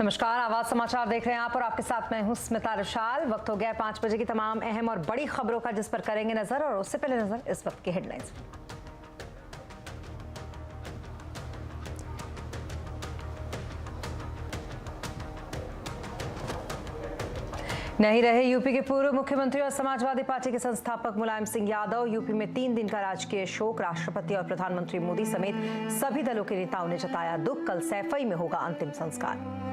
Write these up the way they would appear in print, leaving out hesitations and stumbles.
नमस्कार, आवाज समाचार देख रहे हैं आप और आपके साथ मैं हूं स्मिता रशाल। वक्त हो गया 5 बजे की तमाम अहम और बड़ी खबरों का, जिस पर करेंगे नजर। और उससे पहले नजर इस वक्त की हेडलाइंस। नहीं रहे यूपी के पूर्व मुख्यमंत्री और समाजवादी पार्टी के संस्थापक मुलायम सिंह यादव। यूपी में 3 दिन का राजकीय शोक। राष्ट्रपति और प्रधानमंत्री मोदी समेत सभी दलों के नेताओं ने जताया दुख। कल सैफई में होगा अंतिम संस्कार।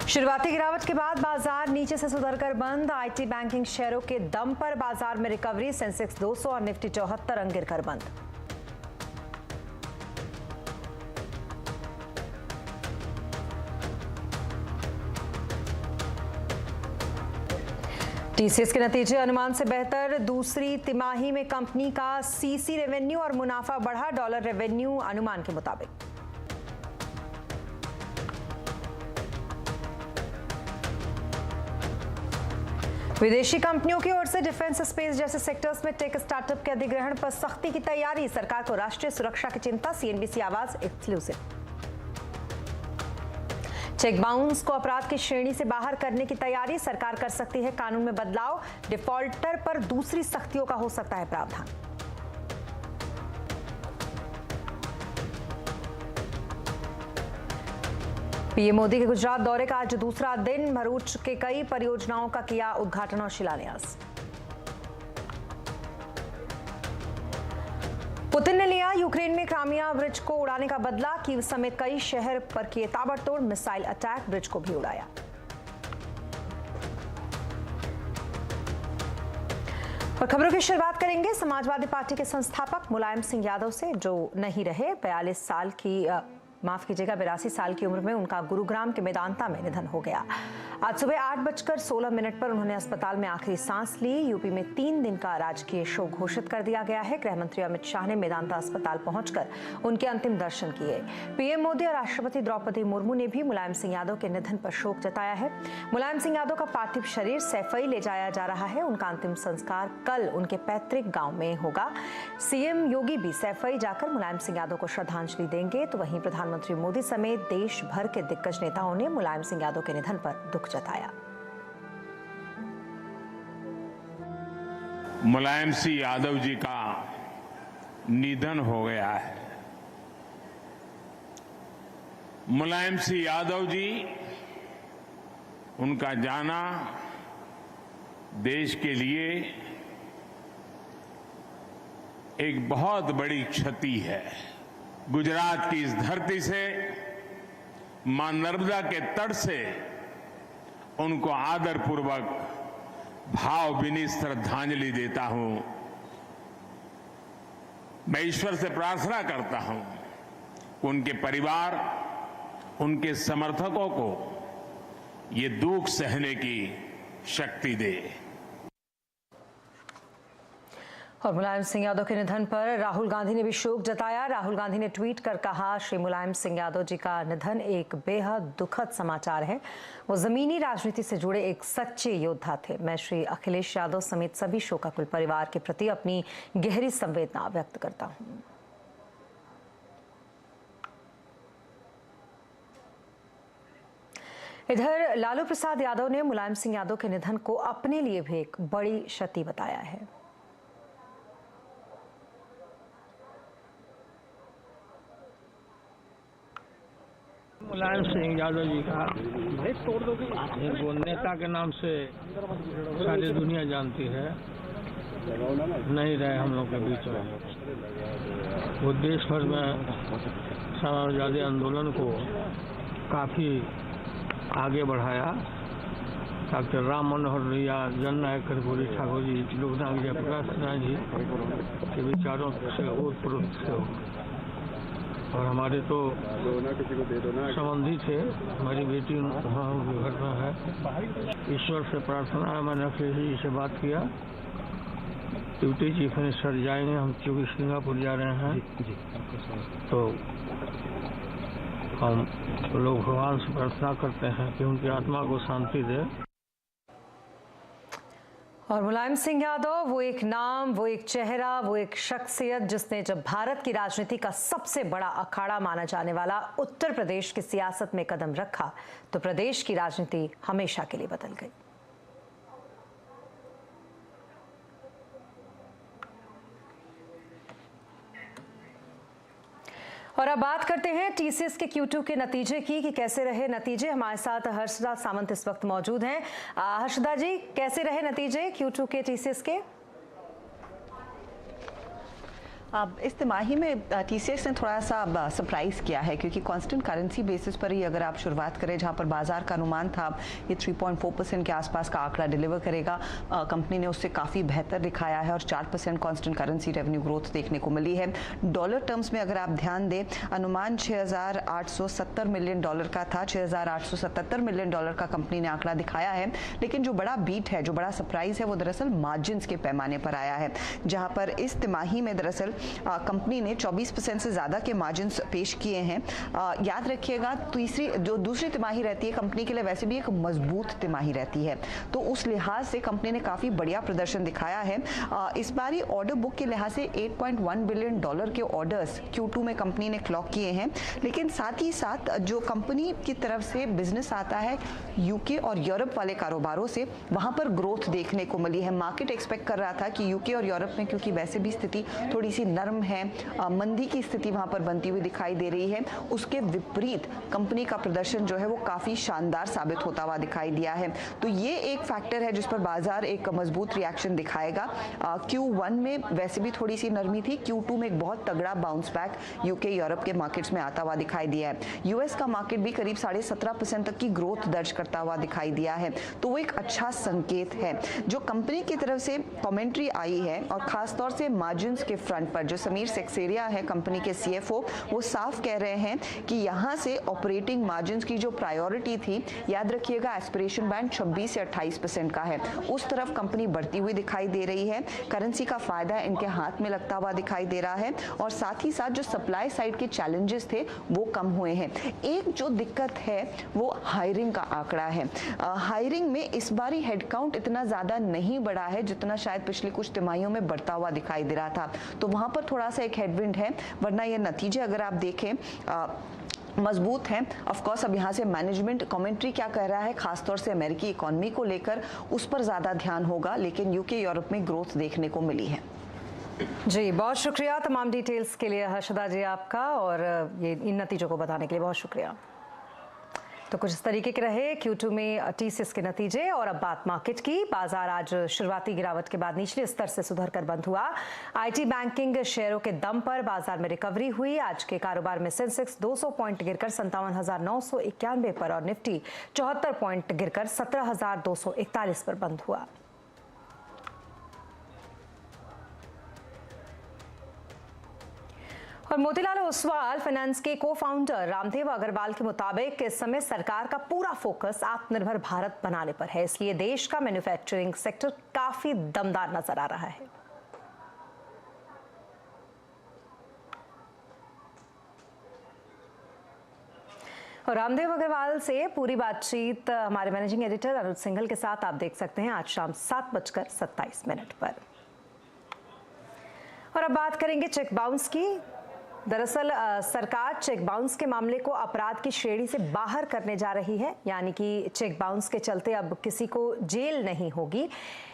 शुरुआती गिरावट के बाद बाजार नीचे से सुधरकर बंद। आईटी बैंकिंग शेयरों के दम पर बाजार में रिकवरी। सेंसेक्स 200 और निफ्टी 74 अंक गिरकर बंद। टीसीएस के नतीजे अनुमान से बेहतर। दूसरी तिमाही में कंपनी का सीसी रेवेन्यू और मुनाफा बढ़ा। डॉलर रेवेन्यू अनुमान के मुताबिक। विदेशी कंपनियों की ओर से डिफेंस, स्पेस जैसे सेक्टर्स में टेक स्टार्टअप के अधिग्रहण पर सख्ती की तैयारी। सरकार को राष्ट्रीय सुरक्षा की चिंता। सीएनबीसी आवाज एक्सक्लूसिव। चेक बाउंस को अपराध की श्रेणी से बाहर करने की तैयारी। सरकार कर सकती है कानून में बदलाव। डिफॉल्टर पर दूसरी सख्तियों का हो सकता है प्रावधान। पीएम मोदी के गुजरात दौरे का आज दूसरा दिन। भरूच के कई परियोजनाओं का किया उद्घाटन और शिलान्यास। पुतिन ने लिया यूक्रेन में क्रामिया ब्रिज को उड़ाने का बदला। कीव समेत कई शहर पर किए ताबड़तोड़ मिसाइल अटैक। ब्रिज को भी उड़ाया। और खबरों की शुरुआत करेंगे समाजवादी पार्टी के संस्थापक मुलायम सिंह यादव से, जो नहीं रहे। 82 साल की उम्र में उनका गुरुग्राम के मेदांता में निधन हो गया। आज सुबह 8:16 पर उन्होंने अस्पताल में आखिरी सांस ली। यूपी में 3 दिन का राजकीय शोक घोषित कर दिया गया है। गृह मंत्री अमित शाह ने मेदांता अस्पताल पहुंचकर उनके अंतिम दर्शन किए। पीएम मोदी और राष्ट्रपति द्रौपदी मुर्मू ने भी मुलायम सिंह यादव के निधन पर शोक जताया है। मुलायम सिंह यादव का पार्थिव शरीर सैफई ले जाया जा रहा है। उनका अंतिम संस्कार कल उनके पैतृक गांव में होगा। सीएम योगी भी सैफई जाकर मुलायम सिंह यादव को श्रद्धांजलि देंगे। तो वहीं प्रधानमंत्री मोदी समेत देश भर के दिग्गज नेताओं ने मुलायम सिंह यादव के निधन पर दुख जताया। मुलायम सिंह यादव जी का निधन हो गया है। मुलायम सिंह यादव जी, उनका जाना देश के लिए एक बहुत बड़ी क्षति है। गुजरात की इस धरती से, मां नर्मदा के तट से उनको आदरपूर्वक भावभीनी श्रद्धांजलि देता हूं। मैं ईश्वर से प्रार्थना करता हूं कि उनके परिवार, उनके समर्थकों को ये दुख सहने की शक्ति दे। और मुलायम सिंह यादव के निधन पर राहुल गांधी ने भी शोक जताया। राहुल गांधी ने ट्वीट कर कहा, श्री मुलायम सिंह यादव जी का निधन एक बेहद दुखद समाचार है। वो जमीनी राजनीति से जुड़े एक सच्चे योद्धा थे। मैं श्री अखिलेश यादव समेत सभी शोकाकुल परिवार के प्रति अपनी गहरी संवेदना व्यक्त करता हूं। इधर लालू प्रसाद यादव ने मुलायम सिंह यादव के निधन को अपने लिए भी एक बड़ी क्षति बताया है। मुलायम सिंह यादव जी का वो नेता के नाम से सारी दुनिया जानती है, नहीं रहे हम लोग के बीच में। वो देश भर में समाजवादी आंदोलन को काफ़ी आगे बढ़ाया। डॉक्टर राम मनोहर लोहिया, जननायक कर्पूरी ठाकुर जी, लोकनायक जयप्रकाश नारायण जी के विचारों से ओतप्रोत थे। और हमारे तो संबंधी थे, हमारी बेटी वहाँ घर में है। ईश्वर से प्रार्थना है, मैंने अखिलेश जी से बात किया, डिप्टी चीफ मिनिस्टर जाएंगे, हम क्योंकि सिंगापुर जा रहे हैं, तो हम लोग भगवान से प्रार्थना करते हैं कि उनकी आत्मा को शांति दे। और मुलायम सिंह यादव वो एक नाम, वो एक चेहरा, वो एक शख्सियत जिसने जब भारत की राजनीति का सबसे बड़ा अखाड़ा माना जाने वाला उत्तर प्रदेश की सियासत में कदम रखा तो प्रदेश की राजनीति हमेशा के लिए बदल गई। और अब बात करते हैं टीसीएस के Q2 के नतीजे की कि कैसे रहे नतीजे। हमारे साथ हर्षदा सामंत इस वक्त मौजूद हैं। हर्षदा जी, कैसे रहे नतीजे Q2 के टीसीएस के? इस तिमाही में टीसीएस ने थोड़ा सा सरप्राइज किया है, क्योंकि कांस्टेंट करेंसी बेसिस पर ही अगर आप शुरुआत करें, जहां पर बाजार का अनुमान था ये 3.4% के आसपास का आंकड़ा डिलीवर करेगा, कंपनी ने उससे काफ़ी बेहतर दिखाया है और 4% कांस्टेंट करेंसी रेवेन्यू ग्रोथ देखने को मिली है। डॉलर टर्म्स में अगर आप ध्यान दें, अनुमान $6,870 मिलियन का था, $6,877 मिलियन का कंपनी ने आंकड़ा दिखाया है। लेकिन जो बड़ा बीट है, जो बड़ा सरप्राइज है, वो दरअसल मार्जिन्स के पैमाने पर आया है, जहां पर इस तिमाही में दरअसल कंपनी ने 24% से ज़्यादा के मार्जिन्स पेश किए हैं। याद रखिएगा, जो दूसरी तिमाही रहती है कंपनी के लिए वैसे भी एक मजबूत तिमाही रहती है, तो उस लिहाज से कंपनी ने काफ़ी बढ़िया प्रदर्शन दिखाया है। इस बारी ऑर्डर बुक के लिहाज से $8.1 बिलियन के ऑर्डर्स Q2 में कंपनी ने क्लॉक किए हैं। लेकिन साथ ही साथ जो कंपनी की तरफ से बिजनेस आता है यूके और यूरोप वाले कारोबारों से, वहाँ पर ग्रोथ देखने को मिली है। मार्केट एक्सपेक्ट कर रहा था कि यूके और यूरोप में, क्योंकि वैसे भी स्थिति थोड़ी सी नरम है, मंदी की स्थिति वहां पर बनती हुई दिखाई दे रही है, उसके विपरीत कंपनी का प्रदर्शन जो है वो काफी शानदार साबित होता हुआ दिखाई दिया है। तो ये एक फैक्टर है जिस पर बाजार एक मजबूत रिएक्शन दिखाएगा। Q1 में वैसे भी थोड़ी सी नरमी थी, Q2 में एक बहुत तगड़ा बाउंस बैक यूके यूरोप के मार्केट्स में आता हुआ दिखाई दिया है। यूएस का मार्केट भी करीब 17.5% तक की ग्रोथ दर्ज करता हुआ दिखाई दिया है, तो वो एक अच्छा संकेत है। जो कंपनी की तरफ से कमेंट्री आई है और खासतौर से मार्जिन्स के फ्रंट पर, जो समीर सेक्सेरिया है कंपनी के CFO, वो साफ कह रहे हैं कि यहां से ऑपरेटिंग मार्जिन्स की जो प्रायोरिटी थी, याद रखिएगा एस्पिरेशन बैंड 26 से 28% का है, उस तरफ कंपनी बढ़ती हुई दिखाई दे रही है। करेंसी का फायदा इनके हाथ में लगता हुआ दिखाई दे रहा है और साथ ही साथ जो सप्लाई साइड के चैलेंजेस थे वो कम हुए हैं। एक जो दिक्कत है वो हायरिंग का आंकड़ा है। हायरिंग में इस बारी हेडकाउंट इतना ज्यादा नहीं बढ़ा है जितना शायद पिछली कुछ तिमाहियों में बढ़ता हुआ दिखाई दे रहा था, तो वहां पर थोड़ा सा एक हेडविंड है। वरना ये नतीजे अगर आप देखें मजबूत हैं। ऑफ कोर्स अब यहाँ से मैनेजमेंट कमेंट्री क्या कह रहा है, खासतौर से अमेरिकी इकोनॉमी को लेकर, उस पर ज़्यादा ध्यान होगा, लेकिन यूके यूरोप में ग्रोथ देखने को मिली है। जी, बहुत शुक्रिया तमाम डिटेल्स के लिए हर्षदा जी आपका, और ये इन नतीजों को बताने के लिए बहुत शुक्रिया। तो कुछ इस तरीके के रहे Q2 में टीसीएस के नतीजे। और अब बात मार्केट की। बाजार आज शुरुआती गिरावट के बाद निचले स्तर से सुधर कर बंद हुआ। आईटी बैंकिंग शेयरों के दम पर बाजार में रिकवरी हुई। आज के कारोबार में सेंसेक्स 200 पॉइंट गिरकर 57,991 पर और निफ्टी 74 पॉइंट गिरकर 17,241 पर बंद हुआ। और मोतीलाल ओसवाल फाइनेंस के को फाउंडर रामदेव अग्रवाल के मुताबिक इस समय सरकार का पूरा फोकस आत्मनिर्भर भारत बनाने पर है, इसलिए देश का मैन्युफैक्चरिंग सेक्टर काफी दमदार नजर आ रहा है। और रामदेव अग्रवाल से पूरी बातचीत हमारे मैनेजिंग एडिटर अनुज सिंघल के साथ आप देख सकते हैं आज शाम 7:27 पर। और अब बात करेंगे चेक बाउंस की। दरअसल सरकार चेक बाउंस के मामले को अपराध की श्रेणी से बाहर करने जा रही है, यानी कि चेक बाउंस के चलते अब किसी को जेल नहीं होगी,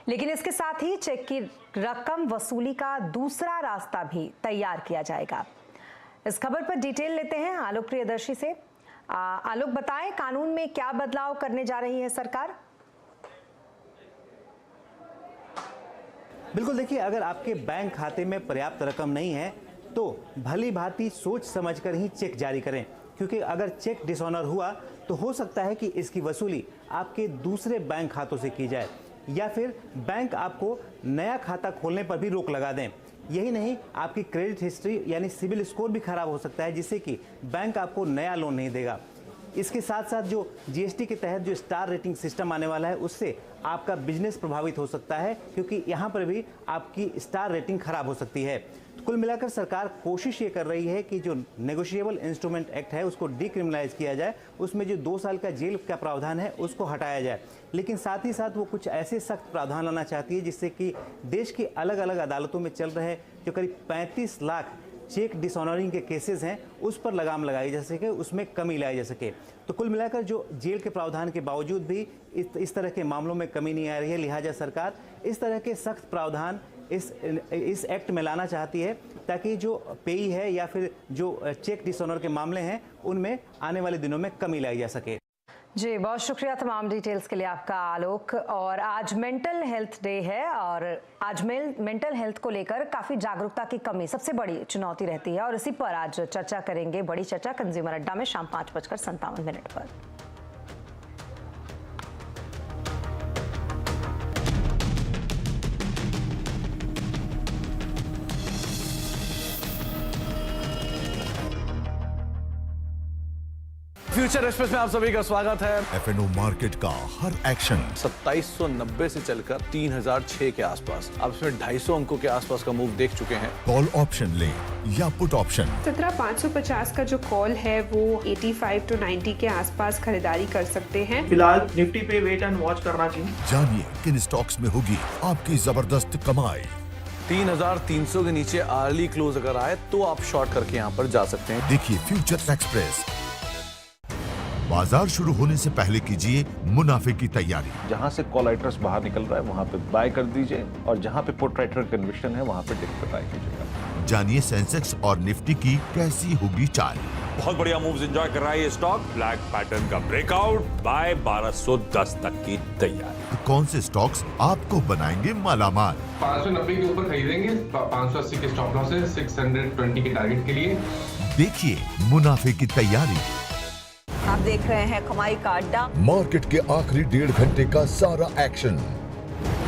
लेकिन इसके साथ ही चेक की रकम वसूली का दूसरा रास्ता भी तैयार किया जाएगा। इस खबर पर डिटेल लेते हैं आलोक प्रियदर्शी से। आलोक, बताएं कानून में क्या बदलाव करने जा रही है सरकार? बिल्कुल, देखिए, अगर आपके बैंक खाते में पर्याप्त रकम नहीं है तो भली भांति सोच समझकर ही चेक जारी करें, क्योंकि अगर चेक डिसऑनर हुआ तो हो सकता है कि इसकी वसूली आपके दूसरे बैंक खातों से की जाए, या फिर बैंक आपको नया खाता खोलने पर भी रोक लगा दें। यही नहीं, आपकी क्रेडिट हिस्ट्री यानी सिबिल स्कोर भी खराब हो सकता है, जिससे कि बैंक आपको नया लोन नहीं देगा। इसके साथ साथ जो जीएसटी के तहत जो स्टार रेटिंग सिस्टम आने वाला है उससे आपका बिजनेस प्रभावित हो सकता है, क्योंकि यहाँ पर भी आपकी स्टार रेटिंग खराब हो सकती है। तो कुल मिलाकर सरकार कोशिश ये कर रही है कि जो नेगोशिएबल इंस्ट्रूमेंट एक्ट है उसको डिक्रिमिनलाइज किया जाए, उसमें जो 2 साल का जेल का प्रावधान है उसको हटाया जाए, लेकिन साथ ही साथ वो कुछ ऐसे सख्त प्रावधान लाना चाहती है जिससे कि देश की अलग अलग अदालतों में चल रहे जो करीब 35 लाख चेक डिसऑनरिंग के केसेस हैं उस पर लगाम लगाई जा सके, उसमें कमी लाई जा सके। तो कुल मिलाकर जो जेल के प्रावधान के बावजूद भी इस तरह के मामलों में कमी नहीं आ रही है, लिहाजा सरकार इस तरह के सख्त प्रावधान इस एक्ट में लाना चाहती है ताकि जो पेई है या फिर जो चेक डिसऑनर के मामले हैं उनमें आने वाले दिनों में कमी लाई जा सके। जी, बहुत शुक्रिया तमाम डिटेल्स के लिए आपका आलोक। और आज मेंटल हेल्थ डे है और आज मेंटल हेल्थ को लेकर काफ़ी जागरूकता की कमी सबसे बड़ी चुनौती रहती है और इसी पर आज चर्चा करेंगे, बड़ी चर्चा कंज्यूमर अड्डा में शाम 5:57 पर। फ्यूचर एक्सप्रेस में आप सभी का स्वागत है। एफएनओ मार्केट का हर एक्शन 2790 से चलकर 3006 के आसपास, अब इसमें 250 अंकों के आसपास का मूव देख चुके हैं। कॉल ऑप्शन ले या पुट ऑप्शन 17550 का जो कॉल है वो 85 to 90 के आसपास खरीदारी कर सकते हैं। फिलहाल निफ्टी पे वेट एंड वॉच करना चाहिए। जानिए किन स्टॉक्स में होगी आपकी जबरदस्त कमाई। 3300 के नीचे अर्ली क्लोज अगर आए तो आप शॉर्ट करके यहाँ पर जा सकते हैं। देखिए फ्यूचर एक्सप्रेस। बाजार शुरू होने से पहले कीजिए मुनाफे की तैयारी। जहाँ से कॉल राइटर्स बाहर निकल रहा है वहाँ पे बाय कर दीजिए और जहाँ पे पुट राइटर कन्विक्शन है वहाँ पे डिप पे बाय कीजिएगा। जानिए सेंसेक्स और निफ्टी की कैसी होगी चाल। बहुत बढ़िया मूव्स एंजॉय कर रहा है ये स्टॉक। ब्लैक पैटर्न का ब्रेकआउट, बाय 1210 तक की तैयारी। तो कौन से स्टॉक्स आपको बनाएंगे मालामाल? 590 के ऊपर खरीदेंगे, 580 के स्टॉप लॉस है, 620 के टारगेट के लिए। देखिए मुनाफे की तैयारी। आप देख रहे हैं कमाई का अड्डा। मार्केट के आखिरी 1.5 घंटे का सारा एक्शन।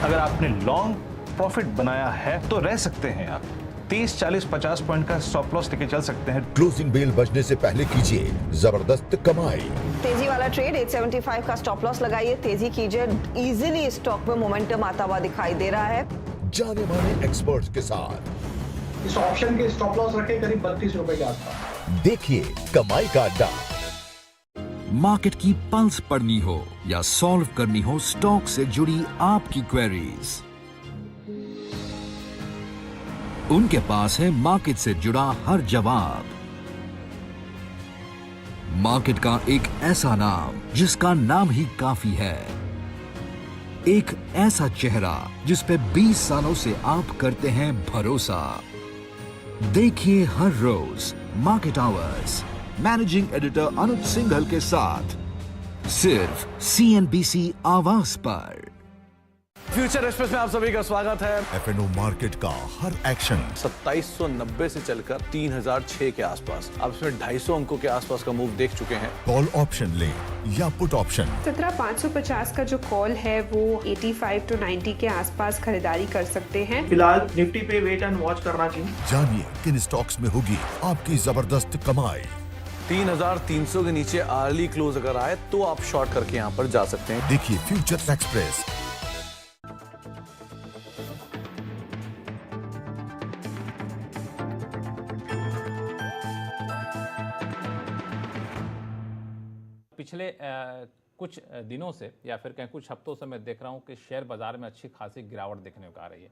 अगर आपने लॉन्ग प्रॉफिट बनाया है तो रह सकते हैं आप। 30, 40, 50 पॉइंट का स्टॉप लॉस लेके चल सकते हैं। क्लोजिंग बेल बजने से पहले कीजिए जबरदस्त कमाई। तेजी वाला ट्रेड 875 का स्टॉप लॉस लगाइए, तेजी कीजिए। इजीली स्टॉक में मोमेंटम आता हुआ दिखाई दे रहा है। जाने माने एक्सपर्ट्स के साथ इस ऑप्शन के स्टॉप लॉस रखे करीब 32 रुपए के आसपास। देखिए कमाई का अड्डा। मार्केट की पल्स पढ़नी हो या सॉल्व करनी हो स्टॉक से जुड़ी आपकी क्वेरीज, उनके पास है मार्केट से जुड़ा हर जवाब। मार्केट का एक ऐसा नाम जिसका नाम ही काफी है, एक ऐसा चेहरा जिस पे 20 सालों से आप करते हैं भरोसा। देखिए हर रोज मार्केट आवर्स मैनेजिंग एडिटर अनुज सिंघल के साथ सिर्फ CNBC आवाज पर। फ्यूचर एक्सप्रेस में आप सभी का स्वागत है। एफएनओ मार्केट का हर एक्शन 2790 से चलकर 3006 के आसपास, अब इसमें 250 अंकों के आसपास का मूव देख चुके हैं। कॉल ऑप्शन ले या पुट ऑप्शन 17550 का जो कॉल है वो 85 to 90 के आसपास खरीदारी कर सकते हैं। फिलहाल निफ्टी पे वेट एंड वॉच करना चाहिए। जानिए किन स्टॉक्स में होगी आपकी जबरदस्त कमाई। 3300 के नीचे अर्ली क्लोज अगर आए तो आप शॉर्ट करके यहाँ पर जा सकते हैं। देखिए फ्यूचर एक्सप्रेस। पिछले कुछ दिनों से या फिर कहीं कुछ हफ्तों से मैं देख रहा हूं कि शेयर बाजार में अच्छी खासी गिरावट देखने को आ रही है।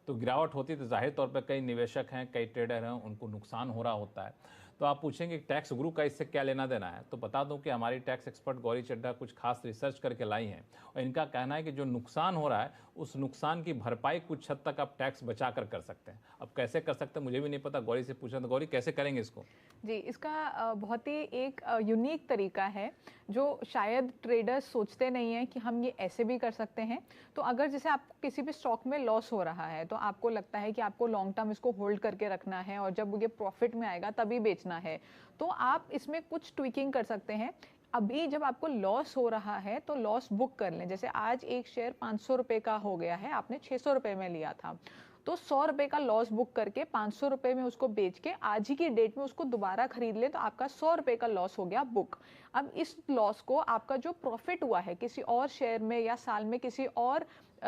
तो गिरावट होती तो जाहिर तौर पर कई निवेशक हैं, कई ट्रेडर हैं, उनको नुकसान हो रहा होता है। तो आप पूछेंगे टैक्स गुरु का इससे क्या लेना देना है, तो बता दूं कि हमारी टैक्स एक्सपर्ट गौरी चड्ढा कुछ खास रिसर्च करके लाई हैं और इनका कहना है कि जो नुकसान हो रहा है उस नुकसान की भरपाई कुछ हद तक आप टैक्स बचा कर सकते हैं। अब कैसे कर सकते हैं मुझे भी नहीं पता, गौरी से पूछा। तो गौरी कैसे करेंगे इसको? जी, इसका बहुत ही एक यूनिक तरीका है जो शायद ट्रेडर्स सोचते नहीं हैं कि हम ये ऐसे भी कर सकते हैं। तो अगर जैसे आप किसी भी स्टॉक में लॉस हो रहा है तो आपको लगता है कि आपको लॉन्ग टर्म इसको होल्ड करके रखना है और जब ये प्रॉफिट में आएगा तभी बेचना है, तो आप इसमें कुछ ट्विकिंग कर सकते हैं। अभी जब आपको लॉस हो रहा है तो लॉस बुक कर लें। जैसे आज एक शेयर 500 रुपये का हो गया है, आपने 600 रुपये में लिया था, तो 100 रुपए का लॉस बुक करके 500 रुपए में उसको बेच के आज ही की डेट में उसको दोबारा खरीद ले तो आपका 100 रुपए का लॉस हो गया बुक। अब इस लॉस को आपका जो प्रॉफिट हुआ है किसी और शेयर में या साल में किसी और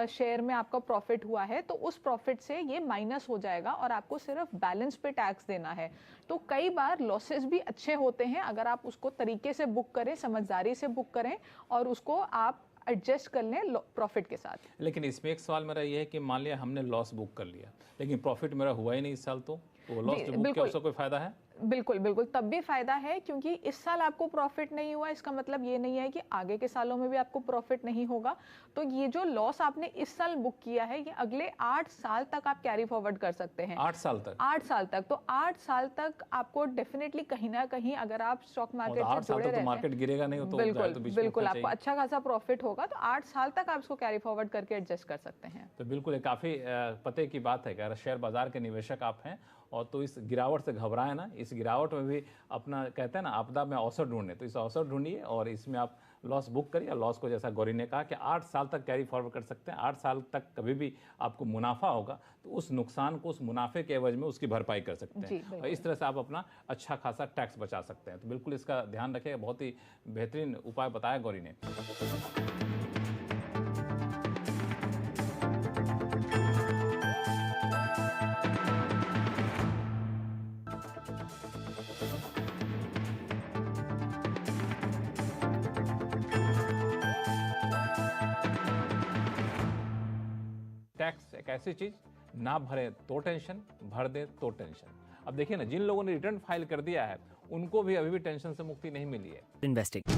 शेयर में आपका प्रॉफिट हुआ है तो उस प्रॉफिट से ये माइनस हो जाएगा और आपको सिर्फ बैलेंस पे टैक्स देना है। तो कई बार लॉसेस भी अच्छे होते हैं अगर आप उसको तरीके से बुक करें, समझदारी से बुक करें और उसको आप एडजस्ट कर लें प्रॉफिट के साथ। लेकिन इसमें एक सवाल मेरा ये है कि मान लिया हमने लॉस बुक कर लिया लेकिन प्रॉफिट मेरा हुआ ही नहीं इस साल, तो वो लॉस जो बुक किया उसका कोई फायदा है? बिल्कुल बिल्कुल, तब भी फायदा है क्योंकि इस साल आपको प्रॉफिट नहीं हुआ इसका मतलब ये नहीं है कि आगे के सालों में भी आपको प्रॉफिट नहीं होगा। तो ये जो लॉस आपने इस साल बुक किया है ये अगले 8 साल तक आप कैरी फॉरवर्ड कर सकते हैं। 8 साल तक? 8 साल तक। तो 8 साल तक आपको डेफिनेटली कहीं ना कहीं अगर आप स्टॉक मार्केट से जुड़े रहते हैं, मार्केट गिरेगा नहीं तो बिल्कुल बिल्कुल आपको अच्छा खासा प्रॉफिट होगा। तो 8 साल तक आप इसको कैरी फॉरवर्ड करके एडजस्ट कर सकते हैं। तो बिल्कुल काफी पते की बात है कि अगर शेयर बाजार के निवेशक आप हैं और तो इस गिरावट से घबराए ना, इस गिरावट में भी अपना कहते हैं ना आपदा में अवसर ढूंढने, तो इस अवसर ढूंढिए और इसमें आप लॉस बुक करिए। लॉस को जैसा गौरी ने कहा कि 8 साल तक कैरी फॉरवर्ड कर सकते हैं। 8 साल तक कभी भी आपको मुनाफा होगा तो उस नुकसान को उस मुनाफे के एवज में उसकी भरपाई कर सकते हैं और इस तरह से आप अपना अच्छा खासा टैक्स बचा सकते हैं। तो बिल्कुल इसका ध्यान रखिए, बहुत ही बेहतरीन उपाय बताया गौरी ने। टैक्स एक ऐसी चीज, ना भरे तो टेंशन, भर दे तो टेंशन। अब देखिए ना, जिन लोगों ने रिटर्न फाइल कर दिया है उनको भी अभी भी टेंशन से मुक्ति नहीं मिली है। इन्वेस्टिंग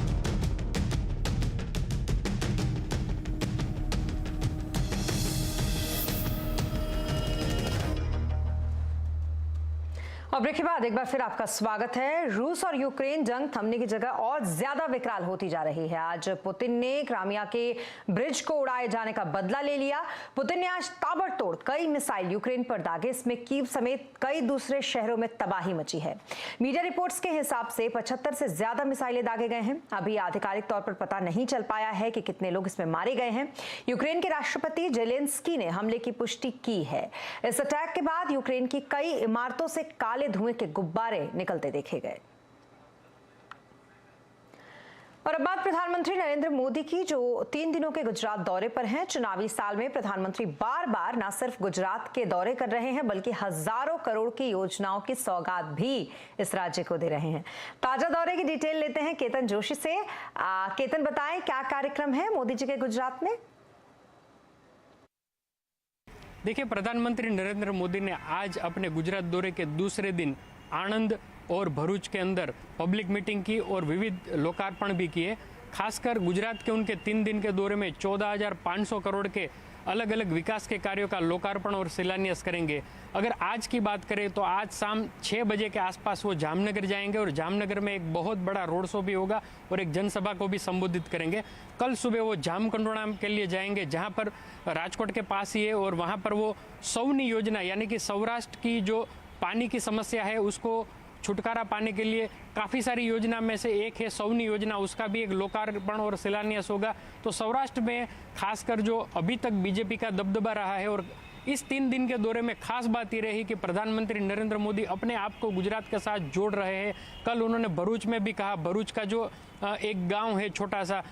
और ब्रेक के बाद एक बार फिर आपका स्वागत है। रूस और यूक्रेन जंग थमने की जगह और ज्यादा विकराल होती जा रही है। आज पुतिन ने क्रामिया के ब्रिज को उड़ाए जाने का बदला ले लिया। पुतिन ने आज ताबड़तोड़ कई मिसाइल यूक्रेन पर दागे। इसमें कीव समेत कई दूसरे शहरों में तबाही मची है। मीडिया रिपोर्ट्स के हिसाब से 75 से ज्यादा मिसाइलें दागे गए हैं। अभी आधिकारिक तौर पर पता नहीं चल पाया है कि कितने लोग इसमें मारे गए हैं। यूक्रेन के राष्ट्रपति जेलेंस्की ने हमले की पुष्टि की है। इस अटैक के बाद यूक्रेन की कई इमारतों से काले धुएं के गुब्बारे निकलते देखे गए। और अब बात प्रधानमंत्री नरेंद्र मोदी की, जो 3 दिनों के गुजरात दौरे पर हैं। चुनावी साल में प्रधानमंत्री बार बार न सिर्फ गुजरात के दौरे कर रहे हैं बल्कि हजारों करोड़ की योजनाओं की सौगात भी इस राज्य को दे रहे हैं। ताजा दौरे की डिटेल लेते हैं केतन जोशी से। केतन, बताएं क्या कार्यक्रम है मोदी जी के गुजरात में? देखिए, प्रधानमंत्री नरेंद्र मोदी ने आज अपने गुजरात दौरे के दूसरे दिन आणंद और भरूच के अंदर पब्लिक मीटिंग की और विविध लोकार्पण भी किए। खासकर गुजरात के उनके 3 दिन के दौरे में 14,500 करोड़ के अलग अलग विकास के कार्यों का लोकार्पण और शिलान्यास करेंगे। अगर आज की बात करें तो आज शाम 6 बजे के आसपास वो जामनगर जाएंगे और जामनगर में एक बहुत बड़ा रोड शो भी होगा और एक जनसभा को भी संबोधित करेंगे। कल सुबह वो जामकंडोरणा के लिए जाएंगे जहां पर राजकोट के पास ही है और वहां पर वो सौनी योजना यानी कि सौराष्ट्र की जो पानी की समस्या है उसको छुटकारा पाने के लिए काफ़ी सारी योजना में से एक है सौनी योजना, उसका भी एक लोकार्पण और शिलान्यास होगा। तो सौराष्ट्र में खासकर जो अभी तक बीजेपी का दबदबा रहा है और इस 3 दिन के दौरे में खास बात ये रही कि प्रधानमंत्री नरेंद्र मोदी अपने आप को गुजरात के साथ जोड़ रहे हैं। कल उन्होंने भरूच में भी कहा, भरूच का जो एक गांव है छोटा सा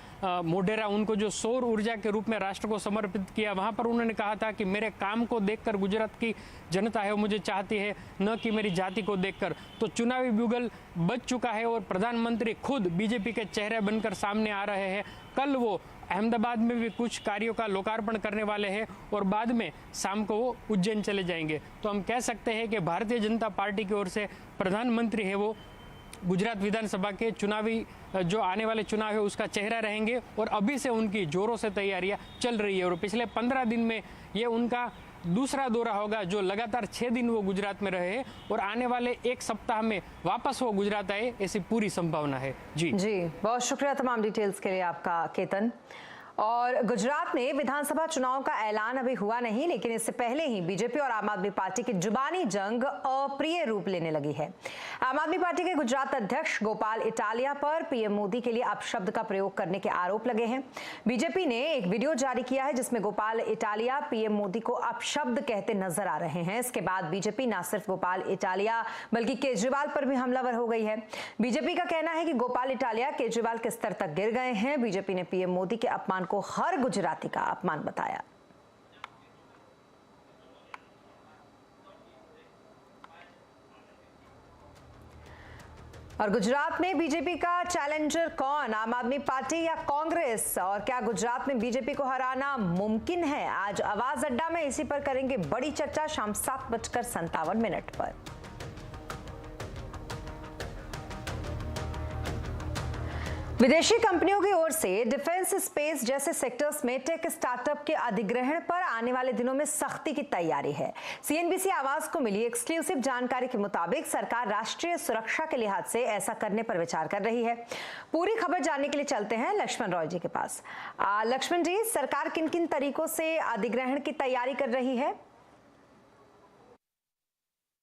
मोढेरा, उनको जो सौर ऊर्जा के रूप में राष्ट्र को समर्पित किया, वहां पर उन्होंने कहा था कि मेरे काम को देखकर गुजरात की जनता है वो मुझे चाहती है, न कि मेरी जाति को देखकर। तो चुनावी ब्यूगल बज चुका है और प्रधानमंत्री खुद बीजेपी के चेहरे बनकर सामने आ रहे हैं। कल वो अहमदाबाद में भी कुछ कार्यों का लोकार्पण करने वाले हैं और बाद में शाम को वो उज्जैन चले जाएंगे। तो हम कह सकते हैं कि भारतीय जनता पार्टी की ओर से प्रधानमंत्री है वो गुजरात विधानसभा के चुनावी जो आने वाले चुनाव है उसका चेहरा रहेंगे और अभी से उनकी जोरों से तैयारियां चल रही है। और पिछले 15 दिन में ये उनका दूसरा दौरा होगा जो लगातार 6 दिन वो गुजरात में रहे और आने वाले 1 सप्ताह में वापस वो गुजरात आए, ऐसी पूरी संभावना है। जी बहुत शुक्रिया तमाम डिटेल्स के लिए आपका केतन। और गुजरात में विधानसभा चुनाव का ऐलान अभी हुआ नहीं, लेकिन इससे पहले ही बीजेपी और आम आदमी पार्टी की जुबानी जंग अप्रिय रूप लेने लगी है। आम आदमी पार्टी के गुजरात अध्यक्ष गोपाल इटालिया पर पीएम मोदी के लिए अपशब्द का प्रयोग करने के आरोप लगे हैं। बीजेपी ने एक वीडियो जारी किया है जिसमें गोपाल इटालिया पीएम मोदी को अपशब्द कहते नजर आ रहे हैं। इसके बाद बीजेपी न सिर्फ गोपाल इटालिया बल्कि केजरीवाल पर भी हमलावर हो गई है। बीजेपी का कहना है कि गोपाल इटालिया केजरीवाल के स्तर तक गिर गए हैं। बीजेपी ने पीएम मोदी के अपमान को हर गुजराती का अपमान बताया। और गुजरात में बीजेपी का चैलेंजर कौन, आम आदमी पार्टी या कांग्रेस, और क्या गुजरात में बीजेपी को हराना मुमकिन है? आज आवाज अड्डा में इसी पर करेंगे बड़ी चर्चा शाम 7:57 पर। विदेशी कंपनियों की ओर से डिफेंस, स्पेस जैसे सेक्टर्स में टेक स्टार्टअप के अधिग्रहण पर आने वाले दिनों में सख्ती की तैयारी है। सीएनबीसी आवाज को मिली एक्सक्लूसिव जानकारी के मुताबिक सरकार राष्ट्रीय सुरक्षा के लिहाज से ऐसा करने पर विचार कर रही है। पूरी खबर जानने के लिए चलते हैं लक्ष्मण रॉय जी के पास। लक्ष्मण जी, सरकार किन किन तरीकों से अधिग्रहण की तैयारी कर रही है?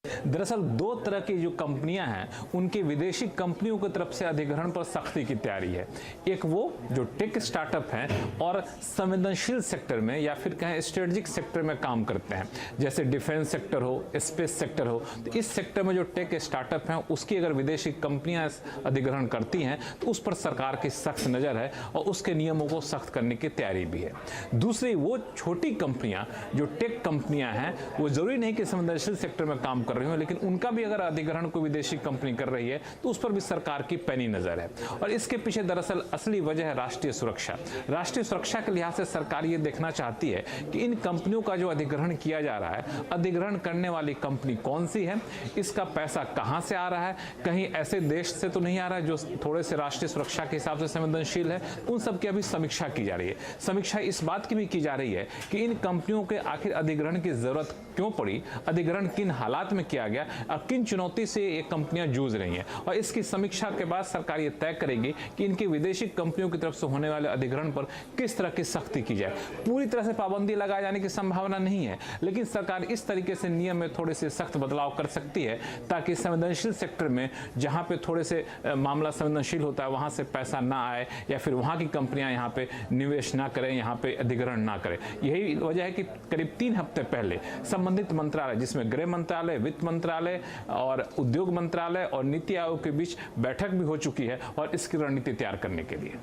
दरअसल दो तरह की जो कंपनियां हैं उनकी विदेशी कंपनियों की तरफ से अधिग्रहण पर सख्ती की तैयारी है। एक वो जो टेक स्टार्टअप हैं और संवेदनशील सेक्टर में या फिर कहें स्ट्रेटेजिक सेक्टर में काम करते हैं, जैसे डिफेंस सेक्टर हो, स्पेस सेक्टर हो। तो इस सेक्टर में जो टेक स्टार्टअप हैं उसकी अगर विदेशी कंपनियां अधिग्रहण करती हैं तो उस पर सरकार की सख्त नज़र है और उसके नियमों को सख्त करने की तैयारी भी है। दूसरी वो छोटी कंपनियां जो टेक कंपनियां हैं, वो जरूरी नहीं कि संवेदनशील सेक्टर में काम कर रही हो, लेकिन उनका भी अगर अधिग्रहण कोई विदेशी कंपनी कर रही है तो उस पर भी सरकार की पैनी नजर है। और इसके पीछे दरअसल असली वजह है राष्ट्रीय सुरक्षा। राष्ट्रीय सुरक्षा के लिहाज से सरकार ये देखना चाहती है कि इन कंपनियों का जो अधिग्रहण किया जा रहा है, अधिग्रहण करने वाली कंपनी कौन सी है, इसका पैसा कहां से आ रहा है, कहीं ऐसे देश से तो नहीं आ रहा है जो थोड़े से राष्ट्रीय सुरक्षा के हिसाब से संवेदनशील है। उन सब की अभी समीक्षा की जा रही है। समीक्षा इस बात की भी की जा रही है कि इन कंपनियों के आखिर अधिग्रहण की जरूरत क्यों पड़ी, अधिग्रहण किन हालात में किया गया और किन चुनौती से ये कंपनियां जूझ रही हैं। और इसकी समीक्षा के बाद सरकार ये तय करेगी कि इनकी विदेशी कंपनियों की तरफ से होने वाले अधिग्रहण पर किस तरह की सख्ती की जाए। पूरी तरह से पाबंदी लगाए जाने की संभावना नहीं है, लेकिन सरकार इस तरीके से नियम में थोड़े से सख्त बदलाव कर सकती है ताकि संवेदनशील सेक्टर में जहां पे थोड़े से मामला संवेदनशील होता है वहां से पैसा ना आए या फिर वहां की कंपनियां यहां पे निवेश ना करें, यहां पे अधिग्रहण ना करें। यही वजह है कि करीब 3 हफ्ते पहले संबंधित मंत्रालय, जिसमें गृह मंत्रालय, वित्त मंत्रालय और उद्योग मंत्रालय और नीति आयोग के बीच बैठक भी हो चुकी है और इसकी रणनीति तैयार करने के लिए।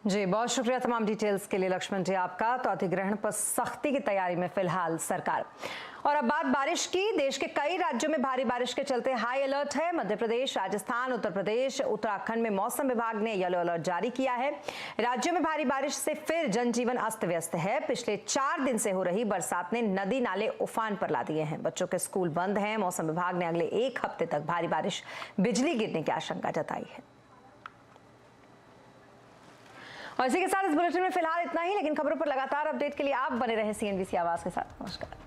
जी, बहुत शुक्रिया तमाम डिटेल्स के लिए लक्ष्मण जी आपका। तो अधिग्रहण पर सख्ती की तैयारी में फिलहाल सरकार। और अब बात बारिश की। देश के कई राज्यों में भारी बारिश के चलते हाई अलर्ट है। मध्य प्रदेश, राजस्थान, उत्तर प्रदेश, उत्तराखंड में मौसम विभाग ने येलो अलर्ट जारी किया है। राज्यों में भारी बारिश से फिर जनजीवन अस्त व्यस्त है। पिछले 4 दिन से हो रही बरसात ने नदी नाले उफान पर ला दिए हैं। बच्चों के स्कूल बंद हैं। मौसम विभाग ने अगले 1 हफ्ते तक भारी बारिश, बिजली गिरने की आशंका जताई है। और इसी के साथ इस बुलेटिन में फिलहाल इतना ही, लेकिन खबरों पर लगातार अपडेट के लिए आप बने रहे सीएनबीसी आवाज के साथ। नमस्कार।